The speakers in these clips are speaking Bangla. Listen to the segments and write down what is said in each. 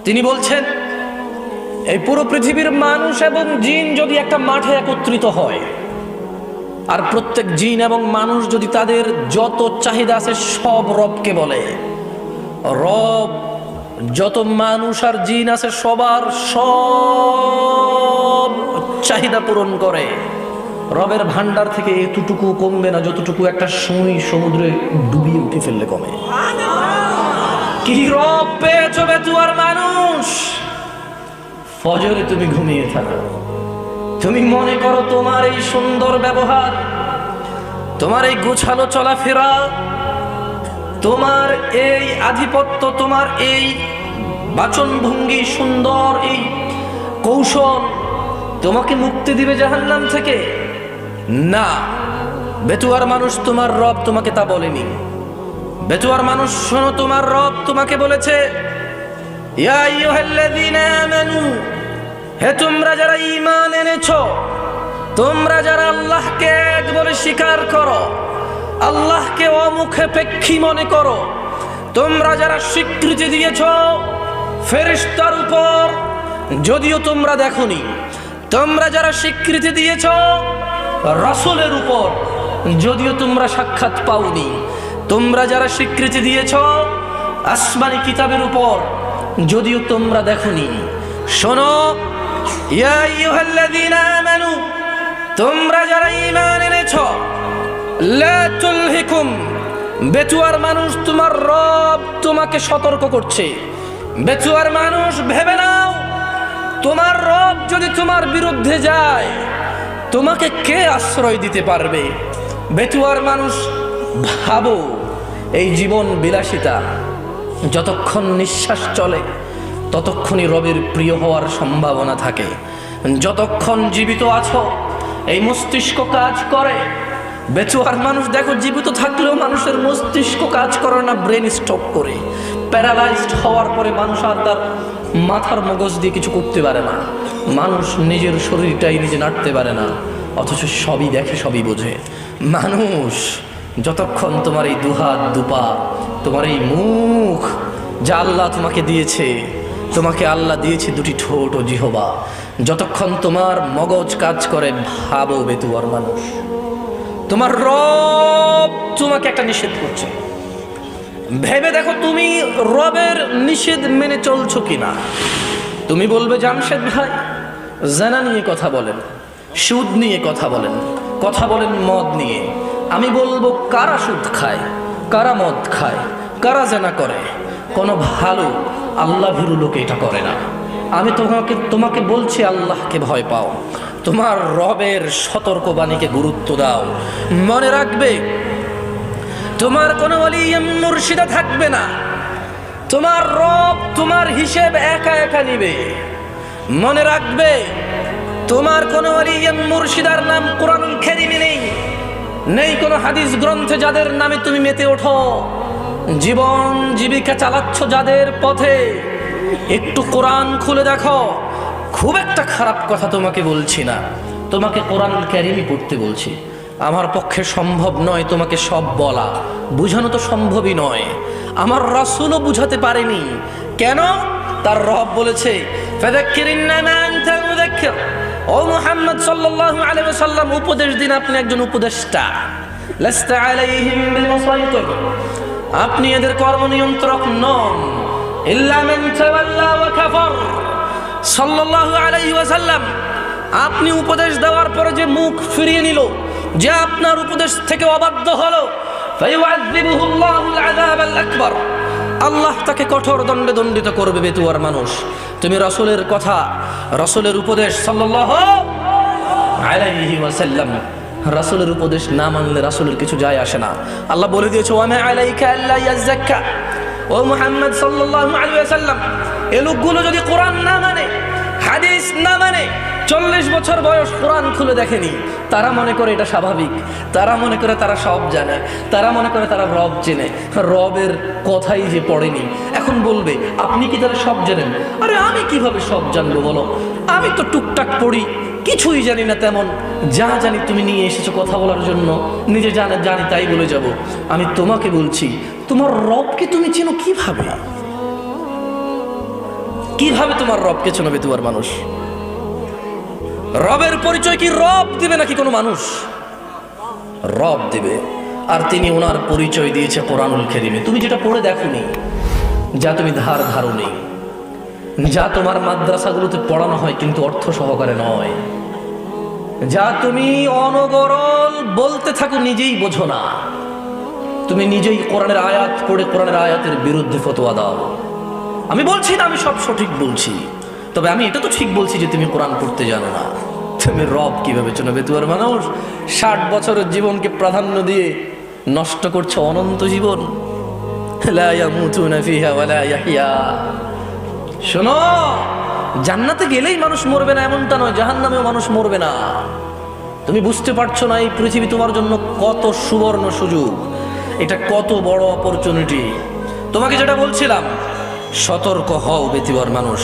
তিনি বলছেন, এই পুরো পৃথিবীর মানুষ এবং জিন যদি একটা মাঠে একত্রিত হয়, আর প্রত্যেক জিন এবং মানুষ যদি তাদের যত চাহিদা আছে সব রবকে বলে, রব যত মানুষ আর জিন আছে সবার সব চাহিদা পূরণ করে, রবের ভান্ডার থেকে এতটুকু কমবে না যতটুকু একটা সুই সমুদ্রে ডুবিয়ে উঠে ফেললে কমে। কি রব পেয়েছ বেতুয়ার মানুষ? ফজরে তুমি ঘুমিয়ে থাকো, তুমি মনে করো তোমার এই সুন্দর ব্যবহার, তোমার এই গোছালো চলাফেরা, তোমার এই আধিপত্য, তোমার এই বাচনভঙ্গি, সুন্দর এই কৌশল তোমাকে মুক্তি দিবে জাহান্নাম থেকে। না, বেতুয়ার মানুষ, তোমার রব তোমাকে তা বলেনি। বেতুয়ার মানুষ শোনো, তোমার রব তোমাকে বলেছে, ইয়া আইয়ুহাল্লাযীনা আমানু, হে তোমরা যারা ঈমান এনেছো, তোমরা যারা আল্লাহকে এক বলে স্বীকার করো, আল্লাহকে অমুখাপেক্ষী মনে করো, তোমরা যারা স্বীকৃতি দিয়েছো ফেরেশতার উপর, যদিও তোমরা দেখোনি, তোমরা যারা স্বীকৃতি দিয়েছো রাসূলের উপর, যদিও তোমরা সাক্ষাৎ পাওনি, তোমরা যারা স্বীকৃতি দিয়েছো আসমানি কিতাবের উপর, যদিও তোমরা দেখোনি, শোনো, ইয়া আইয়ুহাল্লাযীনা আমানু, তোমরা যারা ঈমান এনেছো, লা তুলহিকুম, বেতুয়ার মানুষ তোমার রব তোমাকে সতর্ক করছে। বেতুয়ার মানুষ ভেবে নাও, তোমার রব যদি তোমার বিরুদ্ধে যায় তোমাকে কে আশ্রয় দিতে পারবে? বেতুয়ার মানুষ ভাবো, এই জীবন বিলাসিতা, যতক্ষণ নিঃশ্বাস চলে ততক্ষণই রবের প্রিয় হওয়ার সম্ভাবনা থাকে। যতক্ষণ জীবিত আছো এই মস্তিষ্ক কাজ করে। বেচুয়ার মানুষ দেখো, জীবিত থাকলেও মানুষের মস্তিষ্ক কাজ করে না, ব্রেন স্ট্রোক করে প্যারালাইজড হওয়ার পরে মানুষ আর তার মাথার মগজ দিয়ে কিছু করতে পারে না, মানুষ নিজের শরীরটাই নিজে নাড়তে পারে না, অথচ সবই দেখে, সবই বোঝে। মানুষ যতক্ষণ তোমার এই দুহাত দুপা, তোমার এই মুখ যা আল্লাহ তোমাকে দিয়েছে, তোমাকে আল্লাহ দিয়েছে দুটি ঠোঁট ও জিহবা, যতক্ষণ তোমার মগজ কাজ করে, ভাবো বেতুয়ার মানুষ, তোমার রব তোমাকে একটা নিষেধ করছে, ভেবে দেখো তুমি রবের নিষেধ মেনে চলছো কিনা। তুমি বলবে, জামশেদ ভাই জানা নিয়ে কথা বলেন, সুদ নিয়ে কথা বলেন, কথা বলেন মদ নিয়ে। আমি বলবো, কারা সুদ খায়, কারা মদ খায়, কারা জানা করে? কোনো ভালো আল্লাহ ভীরু লোক এটা করে না। আমি তোমাকে বলছি, আল্লাহকে ভয় পাও, তোমার রবের সতর্কবাণীকে গুরুত্ব দাও। মনে রাখবে, তোমার কোনো ওলি মুর্শিদা থাকবে না, তোমার রব তোমার হিসেব একা একা নিবে। মনে রাখবে, তোমার কোনো ওলি মুর্শিদার নাম কুরআনুল কারীমে নেই, নেই কোনো হাদিস গ্রন্থে যাদের নামে তুমি মেতে ওঠো, জীবন জীবিকা চালাচ্ছ যাদের পথে। একটু কোরআন খুলে দেখো, খুব একটা খারাপ কথা তোমাকে বলছি না, তোমাকে কোরআনুল কারীমই পড়তে বলছি। আমার পক্ষে সম্ভব নয় তোমাকে সব বলা, বুঝানো তো সম্ভবই নয়। আমার রাসূলও বুঝাতে পারেনি। কেন? তার রব বলেছে, ফাযাক্কির ইন্নামা আনতা মুযাক্কির, ও মুহাম্মদ সাল্লাল্লাহু আলাইহি ওয়াসাল্লাম উপদেশ দিন, আপনি একজন উপদেষ্টা। লাস্তা আলাইহিম বিমুসাইতির, আপনি এদের কর্ম নিয়ন্ত্রক নন। ইল্লা মান তাওয়াল্লা ওয়া কাফার, সাল্লাল্লাহু আলাইহি ওয়াসাল্লাম আপনি উপদেশ দেওয়ার পরে যে মুখ ফিরিয়ে নিল, যে আপনার উপদেশ থেকে অবাধ্য হলো, ফায়ুআযিবুহুল্লাহুল আযাবাল আকবার, আল্লাহ তাকে কঠোর দণ্ডে দণ্ডিত করবে। বেতুয়ার মানুষ, তুমি রাসূলের কথা, রাসূলের উপদেশ সাল্লাল্লাহু আলাইহি ওয়াসাল্লাম, রাসূলের উপদেশ না মানলে রাসূলের কিছু যায় আসে না। আল্লাহ বলে দিয়েছে, ওয়া মা আলাইকা আল্লা ইয়াযাক্কা, ও মুহাম্মদ সাল্লাল্লাহু আলাইহি ওয়াসাল্লাম এই লোকগুলো যদি কোরআন না মানে, হাদিস না মানে, 40 বছর বয়স কোরআন খুলে দেখেনি, তারা মনে করে এটা স্বাভাবিক, তারা মনে করে তারা সব জানে, তারা মনে করে তারা রব চেনে, রবের কথাই যে পড়েনি। এখন বলবে, আপনি কি তারা সব জানেন? আরে আমি কিভাবে সব জানবো বলো, আমি তো টুকটাক পড়ি, কিছুই জানি না তেমন। যা জানি তুমি নিয়ে এসেছো কথা বলার জন্য, নিজে জানি তাই বলে যাব। আমি তোমাকে বলছি, তোমার রবকে তুমি চেনো কিভাবে? কিভাবে তোমার রবকে চেনবে তোমার মানুষ? রবের পরিচয় কি রব দিবে নাকি কোনো মানুষ? রব দিবে, আর তিনি ওনার পরিচয় দিয়েছে কোরআনুল কারীমে। তুমি যেটা পড়ে দেখোনি, যা তুমি ধারোনি, যা তোমার মাদ্রাসাগুলোতে পড়ানো হয় কিন্তু অর্থ সহকারে নয়, যা তুমি অনগরল বলতে থাকো নিজেই বোঝো না, তুমি নিজেই কোরআনের আয়াত পড়ে কোরআনের আয়াতের বিরুদ্ধে ফতোয়া দাও। আমি বলছি না আমি সব সঠিক বলছি, তবে আমি এটা তো ঠিক বলছি যে তুমি কোরআন পড়তে জানো না। তুমি রব কিভাবে চেনবে তোমার মানুষ? 60 বছরের জীবনকে প্রাধান্য দিয়ে নষ্ট করছো অনন্ত জীবন। লা ইয়ামুতুনা ফিহা ওয়া লা ইয়াহইয়া। শোনো, জান্নাতে গেলেই মানুষ মরবে না এমনটা নয়, জাহান্নামেও মানুষ মরবে না। তুমি বুঝতে পারছো না এই পৃথিবী তোমার জন্য কত সুবর্ণ সুযোগ, এটা কত বড় অপরচুনিটি। তোমাকে যেটা বলছিলাম, সতর্ক হও বেতিবার মানুষ।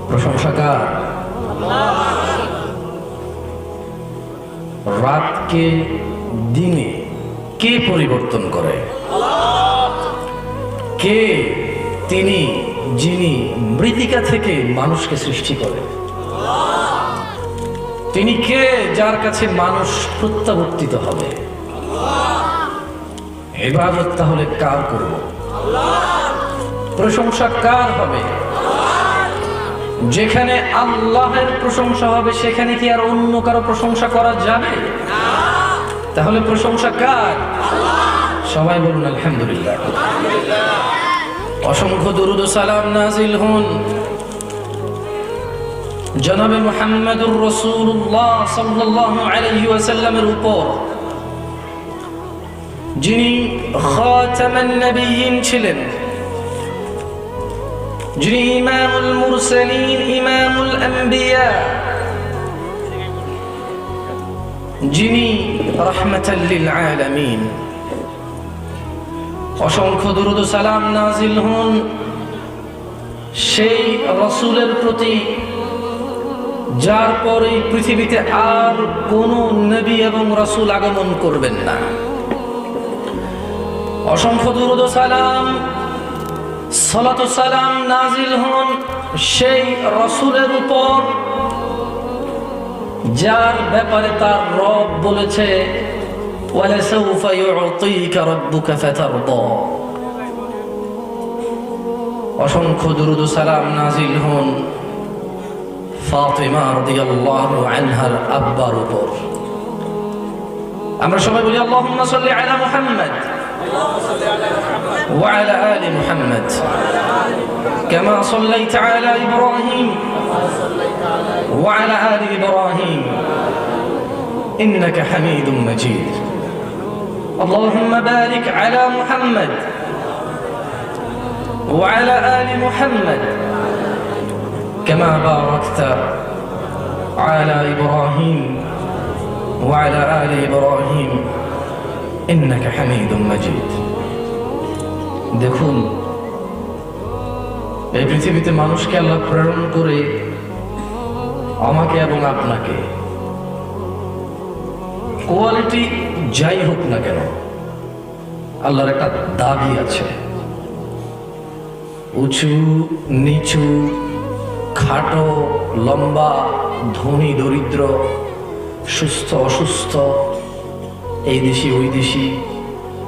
প্রশংসা কার? রাতকে দিনে কে পরিবর্তন করে? কে তিনি যিনি মৃত্তিকা থেকে মানুষকে সৃষ্টি করে? তিনি কে যার কাছে মানুষ প্রত্যাবর্তিত হবে? ইবাদত তাহলে কার করব? প্রশংসা কার হবে? যেখানে আল্লাহের প্রশংসা হবে সেখানে কি আর অন্য কারো প্রশংসা করা যাবে? তাহলে প্রশংসা কার? সবাই বলুন আলহামদুলিল্লাহ। অসংখ্য দুরূদ ও সালাম নাজিল হন জনাবে মুহাম্মদুর রাসূলুল্লাহ সাল্লাল্লাহু আলাইহি ওয়াসাল্লামের উপর, যিনি খাতামান নবিয়্যিন ছিলেন, যিনি ইমামুল মুরসালিন, ইমামুল আম্বিয়া, যিনি রাহমাতাল লিল আলামিন। অসংখ্য দুরূদ ও সালাম নাজিল হন সেই রাসূলের প্রতি যার পরে পৃথিবীতে আর কোন নবী এবং রাসূল আগমন করবেন না। অসংখ্য দুরূদ ও সালাম, সালাত ও সালাম নাজিল হন সেই রাসূলের উপর যার ব্যাপারে তার রব বলেছে ওয়ালাসাউফা ইউতিকা রাব্বুকা ফাতারদা। অসংখ্য দুরূদ ও সালাম নাজিল হন ফাতিমা রাদিয়াল্লাহু আনহার আব্বার উপর। আমরা সবাই বলি আল্লাহুম্মা সাল্লি আলা মুহাম্মাদ ওয়া আলা আলি মুহাম্মাদ কামা সাল্লাইতা আলা ইব্রাহিম ওয়া আলা আলি ইব্রাহিম ইন্নাকা হামিদুম মাজিদ। আল্লাহুম্মা বারিক আলা মুহাম্মাদ ওয়া আলা আলি মুহাম্মাদ كما باركت على إبراهيم وعلى آل إبراهيم إنك حميد مجيد। দেখুন, এই পৃথিবীতে মানুষকে আল্লাহ প্রেরণ করে আমাকে এবং আপনাকে, কোয়ালিটি যাই হোক না কেন, আল্লাহর একটা দাবি আছে। উঁচু নিচু, খাটো লম্বা, ধনী দরিদ্র, সুস্থ অসুস্থ, এই দেশি ওই দেশি,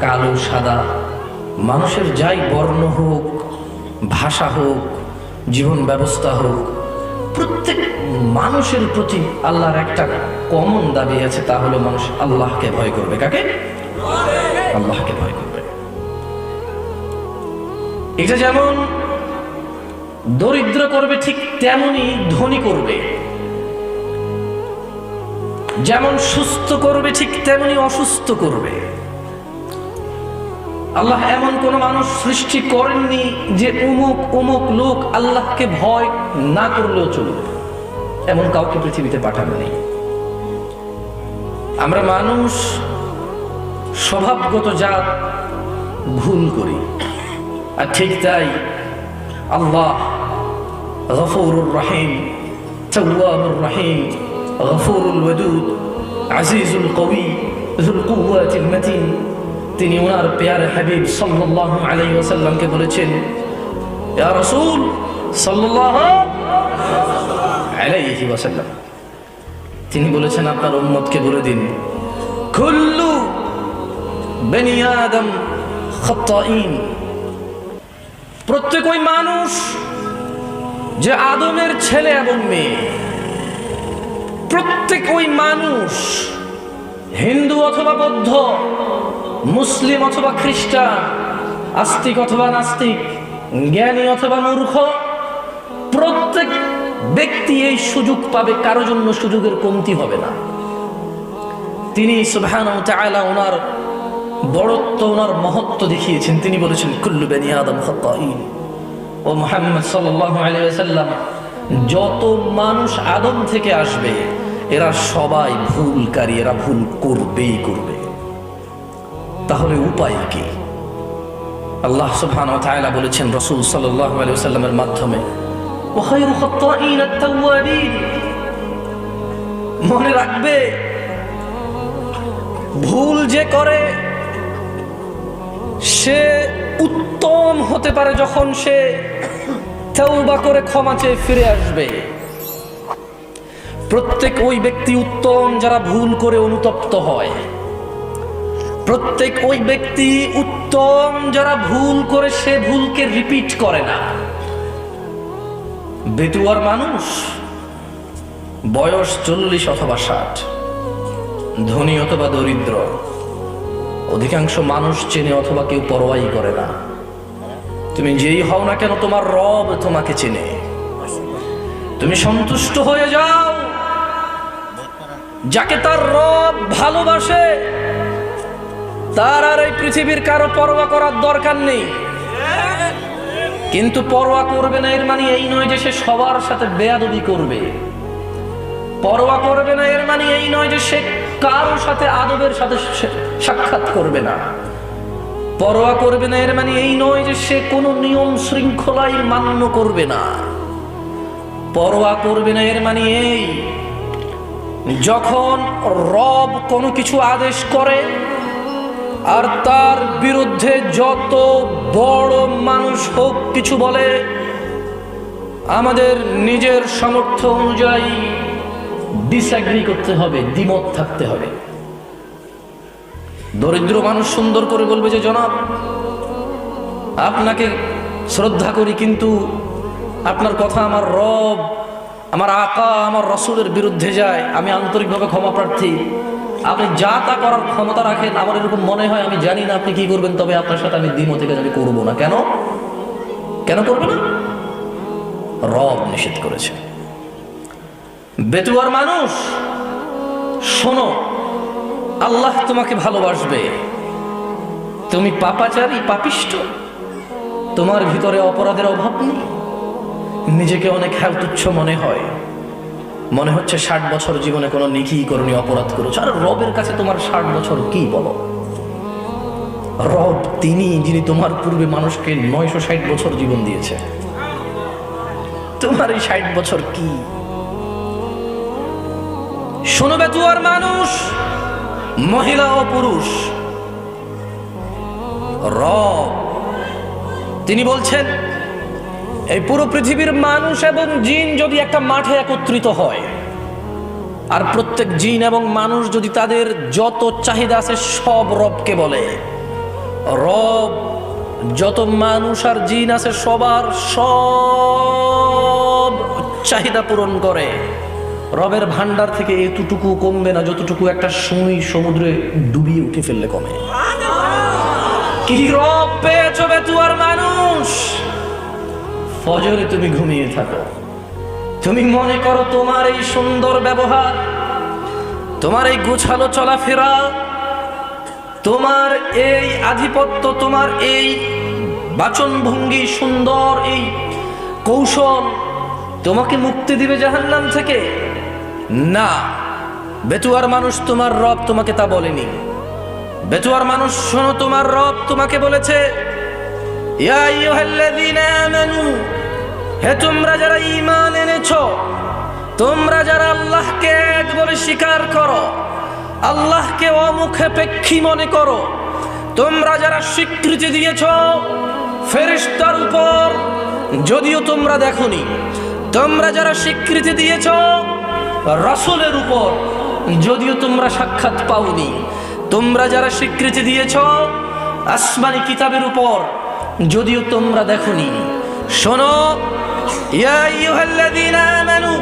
কালো সাদা, মানুষের যাই বর্ণ হোক, ভাষা হোক, জীবন ব্যবস্থা হোক, প্রত্যেক মানুষের প্রতি আল্লাহর একটা কমন দাবি আছে, তা হলো মানুষ আল্লাহকে ভয় করবে। কাকে? আল্লাহকে ভয় করবে। এটা যেমন দরিদ্র করবে ঠিক তেমনি ধনী করবে, যেমন সুস্থ করবে ঠিক তেমনি অসুস্থ করবে। আল্লাহ এমন কোন মানুষ সৃষ্টি করেননি যে অমুক অমুক লোক আল্লাহকে ভয় না করলেও চলবে, এমন কাউকে পৃথিবীতে পাঠানো নেই। আমরা মানুষ স্বভাবগত জাত, ভুল করি, আর ঠিক তাই আল্লাহ গফুরুর রহিম, তাওয়াবুর রহিম, গফুরুল ওয়াদুদ, আজিজুল কবি, যুল কুওয়াতিল মাতিন। তিনি ওনার প্যারে হাবিব সাল্লাল্লাহু আলাইহি ওয়াসাল্লামকে বলেছেন, ইয়া রাসূল সাল্লাল্লাহু আলাইহি ওয়াসাল্লাম, তিনি বলেছেন আপনার উম্মতকে বলে দিন, কুল্লু বনি আদম খাত্তাইন, প্রত্যেক ওই মানুষ যে আদমের ছেলে এবং মেয়ে, প্রত্যেক ওই মানুষ হিন্দু অথবা বৌদ্ধ, মুসলিম অথবা খ্রিস্টান, আস্তিক অথবা নাস্তিক, জ্ঞানী অথবা মূর্খ, প্রত্যেক ব্যক্তি এই সুযোগ পাবে, কারো জন্য সুযোগের কমতি হবে না। তিনি সুবহানাহু ওয়া তাআলা ওনার বড়ত্ব, ওনার মহত্ব দেখিয়েছেন। তিনি বলেছেন কুল্লু বনি আদম খাত্তাইন। ও মুহাম্মদ সাল্লাল্লাহু আলাইহি ওয়াসাল্লাম, যত মানুষ আদম থেকে আসবে এরা সবাই ভুলকারী, এরা ভুল করবেই করবে। তাহলে উপায় কি? আল্লাহ সুবহানাহু ওয়া তাআলা বলেছেন রাসূল সাল্লাল্লাহু আলাইহি ওয়াসাল্লামের মাধ্যমে, ওয়া খায়রু খাত্তাইন আত-তাওয়াবিন, মনে রাখবে ভুল যে করে সে উত্তম হতে পারে যখন সে তওবা করে ক্ষমা চেয়ে ফিরে আসবে। প্রত্যেক ওই ব্যক্তি উত্তম যারা ভুল করে অনুতপ্ত হয়। প্রত্যেক ওই ব্যক্তি উত্তম যারা ভুল করে সে ভুলকে রিপিট করে না। বেতুয়ার মানুষ বয়স 40 অথবা 60, ধনী অথবা দরিদ্র, অধিকাংশ মানুষ চেনে অথবা কেউ পরোয়াই করে না। তুমি যেই হও না কেন তোমার রব তোমাকে চেনে। তুমি সন্তুষ্ট হয়ে যাও, যাকে তার রব ভালোবাসে তার আর এই পৃথিবীর কারো পরোয়া করার দরকার নেই। কিন্তু পরোয়া করবে না এর মানে এই নয় যে সে সবার সাথে বেয়াদবি করবে। পরোয়া করবে না এর মানে এই নয় যে সে কারো সাথে আদবের সাথে সাক্ষাৎ করবে না। পরোয়া করবে না এর মানে এই নয় যে সে কোনো নিয়ম শৃঙ্খলাই মান্য করবে না। পরোয়া করবে না এর মানে এই, যখন রব কোনো কিছু আদেশ করে আর তার বিরুদ্ধে যত বড় মানুষ হোক কিছু বলে, আমাদের নিজের সামর্থ্য অনুযায়ী ডিসএগ্রি করতে হবে, দ্বিমত থাকতে হবে। দরিদ্র মানুষ সুন্দর করে বলবে যে জনাব আপনাকে শ্রদ্ধা করি, কিন্তু আপনার কথা আমার রব, আমার আকা, আমার রাসূলের বিরুদ্ধে যায়। আমি আন্তরিকভাবে ক্ষমা প্রার্থী, আপনি যা তা করার ক্ষমতা রাখেন। আমার এরকম মনে হয়, আমি জানি না আপনি কি করবেন, তবে আপনার সাথে আমি দ্বিমতে কাজ আমি করবো না। কেন কেন করবে না? রব নিষেধ করেছে। বেতুয়ার মানুষ, শোনো, আল্লাহ তোমাকে ভালোবাসবে। তুমি পাপাচারী, পাপিষ্ঠ, তোমার ভিতরে অপরাধের অভাব নেই, নিজেকে অনেক তুচ্ছ মনে হয়, মনে হচ্ছে 60 বছর জীবনে কোনো নেকি করনি, অপরাধ করেছো। আর রবের কাছে তোমার 60 বছর কি বলো? রব তিনি যিনি তোমার পূর্বে মানুষকে 960 বছর জীবন দিয়েছে। তোমার এই 60 বছর কি? শোনো বেতুয়ার মানুষ, মহিলা ও পুরুষ, রব তিনি বলছেন এই পুরো পৃথিবীর মানুষ এবং জিন যদি একটা মাঠে একত্রিত হয়, আর প্রত্যেক জিন এবং মানুষ যদি তাদের যত চাহিদা আছে সব রবকে বলে, রব যত মানুষ আর জিন আছে সবার সব চাহিদা পূরণ করে, রবের ভান্ডার থেকে এতটুকু কমবে না যতটুকু একটা সুই সমুদ্রে ডুবিয়ে উঠে ফেললে কমে। কি রব পেয়েছো বেতুয়ার মানুষ? ফজরে তুমি ঘুমিয়ে থাকো, তুমি মনে করো তোমার এই সুন্দর ব্যবহার, তোমার এই গোছালো চলাফেরা, তোমার এই আধিপত্য, তোমার এই বাচনভঙ্গি, সুন্দর এই কৌশল তোমাকে মুক্তি দিবে জাহান্নাম থেকে। না, বেতুয়ার মানুষ, তোমার রব তোমাকে তা বলেনি। বেতুয়ার মানুষ শোনো, তোমার রব তোমাকে বলেছে, ইয়া আইয়ুহাল্লাযীনা আমানু, হে তোমরা যারা ঈমান এনেছো, তোমরা যারা আল্লাহকে এক বলে স্বীকার করো, আল্লাহকে অমুখাপেক্ষী মনে করো, তোমরা যারা স্বীকৃতি দিয়েছো ফেরেশতার উপর, যদিও তোমরা দেখোনি, তোমরা যারা স্বীকৃতি দিয়েছ রাসূলের উপর, যদিও তোমরা সাক্ষাৎ পাওনি, তোমরা যারা স্বীকৃতি দিয়েছ আসমানি কিতাবের উপর, যদিও তোমরা দেখোনি, শোনো, ইয়া আইয়ুহাল্লাযীনা আমানু,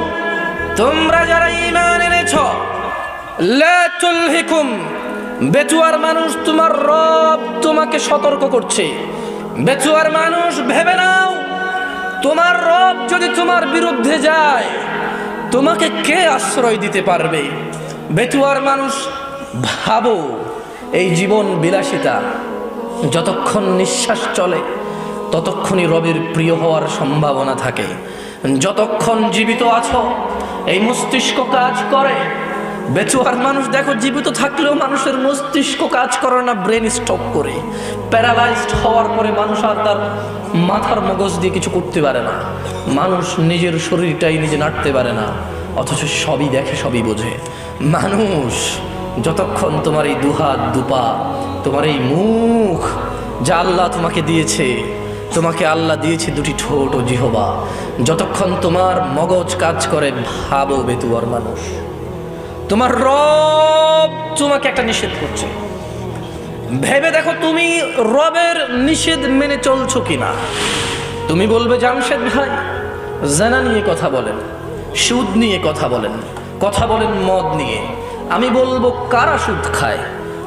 তোমরা যারা ঈমান এনেছ, লা তুলহিকুম, বেচুয়ার মানুষ, তোমার রব তোমাকে সতর্ক করছে। বেচুয়ার মানুষ, ভেবে নাও, তোমার রব যদি তোমার বিরুদ্ধে যায়, তোমাকে কে আশ্রয় দিতে পারবে? বেচুয়ার মানুষ, ভাবো, এই জীবন বিলাসিতা, যতক্ষণ নিঃশ্বাস চলে ততক্ষণই রবের প্রিয় হওয়ার সম্ভাবনা থাকে। যতক্ষণ জীবিত আছো এই মস্তিষ্ক কাজ করে। বেচুয়ার মানুষ দেখো, জীবিত থাকলেও মানুষের মস্তিষ্ক কাজ করে না, ব্রেন স্টপ করে। প্যারালাইজড হওয়ার পরে মানুষ আর তার মাথার মগজ দিয়ে কিছু করতে পারে না। মানুষ নিজের শরীরটাই নিজে নাড়তে পারে না, অথচ সবই দেখে, সবই বোঝে। মানুষ, যতক্ষণ তোমার এই দুহাত দুপা, তোমার এই মুখ যা আল্লাহ তোমাকে দিয়েছে, তোমাকে আল্লাহ দিয়েছে দুটি ঠোঁট ও জিহবা, যতক্ষণ তোমার মগজ কাজ করে, ভাবো বেতুয়ার মানুষ, তোমার রব তোমাকে একটা নিষেধ করছে। ভেবে দেখো তুমি রবের নিষেধ মেনে চলছো কিনা। তুমি বলবে, জামশেদ ভাই জানা নিয়ে কথা বলেন, সুদ নিয়ে কথা বলেন, কথা বলেন মদ নিয়ে। আমি বলবো, কারা সুদ খায়,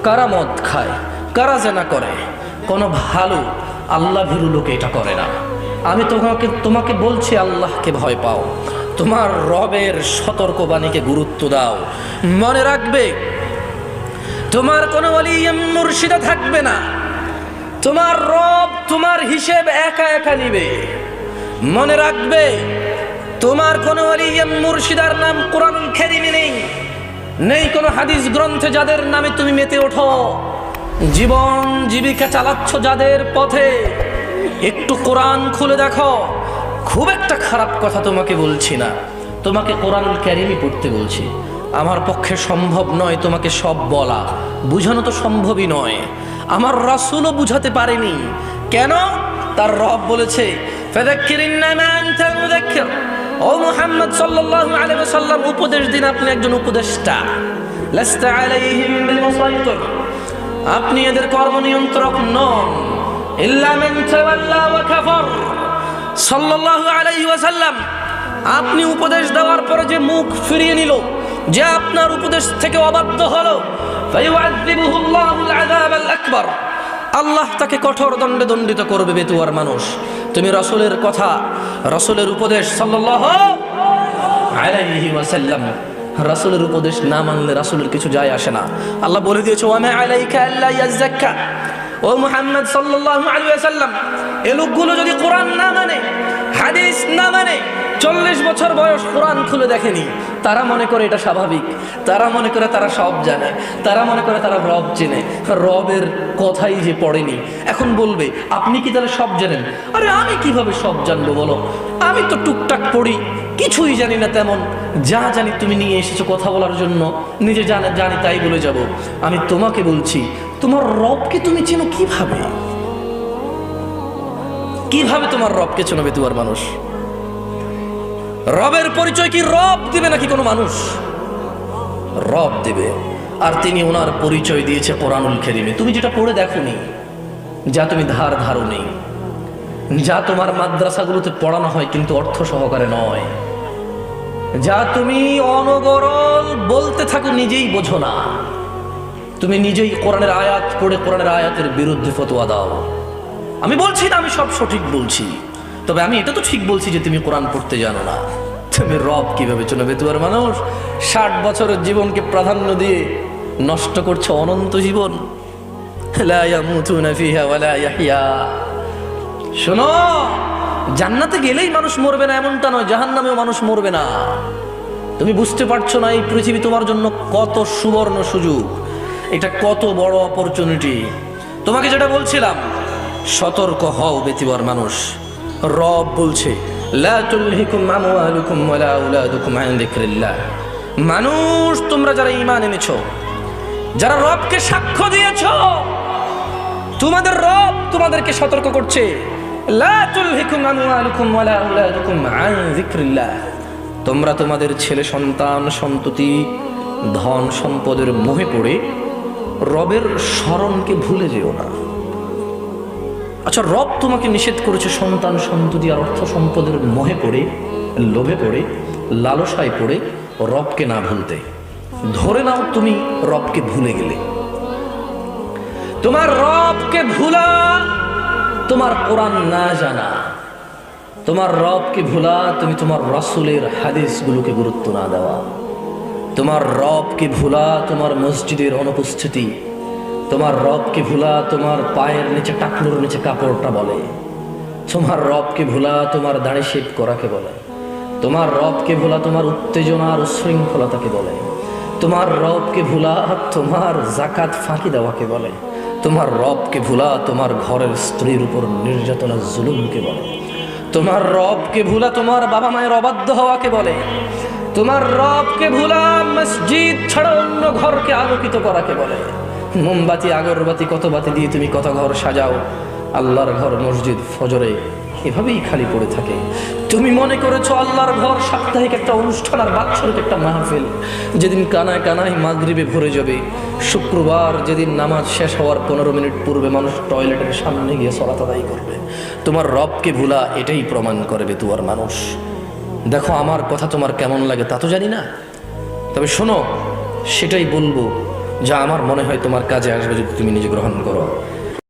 কারা মদ খায়, কারা জানা করে? কোনো ভালো আল্লাহ ভীরু লোকে এটা করে না। আমি তোমাকে বলছি, আল্লাহকে ভয় পাও, তোমার রবের সতর্কবাণীকে গুরুত্ব দাও। মনে রাখবে, তোমার কোনো ওলি মুর্শিদা থাকবে না, তোমার রব তোমার হিসেব একা একা নিবে। মনে রাখবে, তোমার কোনো ওলি মুর্শিদার নাম কোরআনুল কারীমে নেই, নেই কোনো হাদিস গ্রন্থে যাদের নামে তুমি মেতে ওঠো। জীবন জীবিকা চালাচ্ছ যাদের পথে, একটু কোরআন খুলে দেখো। খুব একটা খারাপ কথা তোমাকে বলছি না, তোমাকে কোরআনুল কারীমই পড়তে বলছি। আমার পক্ষে সম্ভব নয় তোমাকে সব বলা, বুঝানো তো সম্ভবই নয়। আমার রাসূলও বুঝাতে পারেনি। কেন? তার রব বলেছে, ফাযাক্কির ইন্নামা আনতা মুযাক্কির। ও মুহাম্মদ সাল্লাল্লাহু আলাইহি ওয়াসাল্লাম, উপদেশ দিন, আপনি একজন উপদেষ্টা। লাস্তা আলাইহিম বিমুসাইতির, আপনি এদের কর্ম নিয়ন্ত্রক নন। ইল্লা মান তাওয়াল্লা ওয়া কাফার। সাল্লাল্লাহু আলাইহি ওয়াসাল্লাম, আপনি উপদেশ দেওয়ার পরে যে মুখ ফিরিয়ে নিল, যে আপনার উপদেশ থেকে অবাধ্য হলো, ফায়ুআযিবুহুল্লাহুল আযাবাল আকবার, আল্লাহ তাকে কঠোর দণ্ডে দণ্ডিত করবে। বেতুয়ার মানুষ, তুমি রাসূলের কথা, রাসূলের উপদেশ সাল্লাল্লাহু আলাইহি ওয়াসাল্লাম, রাসূলের উপদেশ না মানলে রাসূলের কিছু যায় আসে না। আল্লাহ বলে দিয়েছে, ওয়া মা আলাইকা আল্লা ইয়াযাক্কা। ও মুহাম্মদ সাল্লাল্লাহু আলাইহি ওয়াসাল্লাম, এই লোকগুলো যদি কোরআন না মানে, হাদিস না মানে, 40 বছর বয়স কোরআন খুলে দেখেনি, তারা মনে করে এটা স্বাভাবিক, তারা মনে করে তারা সব জানে, তারা মনে করে তারা রব চেনে, রবের কথাই যে পড়েনি। এখন বলবে, আপনি কি তাহলে সব জানেন? আরে আমি কিভাবে সব জানবো বলো? আমি তো টুকটাক পড়ি, কিছুই জানি না তেমন। যা জানি তুমি নিয়ে এসেছো কথা বলার জন্য, নিজে জানি তাই বলে যাব। আমি তোমাকে বলছি, তোমার রবকে তুমি চেনো কিভাবে? কিভাবে তোমার রবকে চেনো বেতুয়ার মানুষ? রবের পরিচয় কি রব দিবে নাকি কোনো মানুষ? রব দিবে, আর তিনি ওনার পরিচয় দিয়েছে কোরআনুল কারীমে। তুমি যেটা পড়ে দেখোনি, যা তুমি ধারো নেই, যা তোমার মাদ্রাসাগুলোতে পড়ানো হয় কিন্তু অর্থ সহকারে নয়, যা তুমি অনবরল বলতে থাকো নিজেই বোঝো না, তুমি নিজেই কোরআনের আয়াত পড়ে কোরআনের আয়াতের বিরুদ্ধে ফতোয়া দাও। আমি বলছি না আমি সব সঠিক বলছি, তবে আমি এটা তো ঠিক বলছি যে তুমি কোরআন পড়তে জানো না। তুমি রব কিভাবে চেনো বেতুয়ার মানুষ? 60 বছরের জীবনকে প্রাধান্য দিয়ে নষ্ট করছো অনন্ত জীবন। লা ইয়ামুতুনা ফিহা ওয়া লা ইয়াহইয়া। শোনো, জান্নাতে গেলেই মানুষ মরবে না এমনটা নয়, জাহান্নামেও মানুষ মরবে না। তুমি বুঝতে পারছো না এই পৃথিবী তোমার জন্য কত সুবর্ণ সুযোগ, এটা কত বড় অপরচুনিটি। তোমাকে যেটা বলছিলাম, সতর্ক হও বেতুয়ার মানুষ। রব বলছে, লা তুলহিকুম আমওয়ালুকুম ওয়ালা আওলাদুকুম আন যিকরিল্লাহ। মানুষ, তোমরা যারা ঈমান এনেছো, যারা রবকে সাক্ষ্য দিয়েছো, তোমাদের রব তোমাদেরকে সতর্ক করছে, লা তুলহিকুম আমওয়ালুকুম ওয়ালা আওলাদুকুম আন যিকরিল্লাহ, তোমরা তোমাদের ছেলে সন্তান সন্ততি ধন সম্পদের মোহে পড়ে রবের স্মরণকে ভুলে যেও না। আচ্ছা, রব তোমাকে নিষেধ করেছে সন্তান সন্ততি আর অর্থ সম্পদের মোহে পড়ে, লোভে পড়ে, লালসায় পড়ে রবকে না ভুলতে। ধরে নাও তুমি রবকে ভুলে গেলে, তোমার রবকে ভুলা তোমার কোরআন না জানা, তোমার রবকে ভুলা তুমি তোমার রাসূলের হাদিসগুলোকে গুরুত্ব না দেওয়া, তোমার রবকে ভুলা তোমার মসজিদের অনুপস্থিতি, তোমার রবকে ভুলা তোমার পায়ের নিচে টাকনুর নিচে কাপড়টা বলে, তোমার রবকে ভুলা তোমার দাড়ি শেভ করাকে বলে, তোমার রবকে ভুলা তোমার উত্তেজনা আর উশৃঙ্খলতাকে বলে, তোমার রবকে ভুলা তোমার জাকাত ফাঁকি দেওয়াকে বলে, তোমার রবকে ভুলা তোমার ঘরের স্ত্রীর উপর নির্যাতনা জুলুমকে বলে, তোমার রবকে ভুলা তোমার বাবা মায়ের অবাধ্য হওয়াকে বলে, তোমার রবকে ভুলা মসজিদ ছাড়া অন্য ঘরকে আলোকিত করাকে বলে। মোমবাতি আগরবাতি কত বাতি দিয়ে তুমি কত ঘর সাজাও, আল্লাহর ঘর মসজিদ ফজরে এভাবেই খালি পড়ে থাকে। তুমি মনে করেছো আল্লাহর ঘর সাপ্তাহিক একটা অনুষ্ঠান আর বাৎসরিক একটা মাহফিল, যেদিন কানায় কানায় মাগরিবে ভরে যাবে। শুক্রবার যেদিন নামাজ শেষ হওয়ার 15 মিনিট পূর্বে মানুষ টয়লেটের সামনে গিয়ে সালাত আদায় করবে। তোমার রবকে ভুলা এটাই প্রমাণ করবে তুয়ার মানুষ। দেখো, আমার কথা তোমার কেমন লাগে তা তো জানি না, তবে শোনো, সেটাই বলবো যা আমার মনে হয় তোমার কাজে আসবে যদি তুমি নিজে গ্রহণ করো।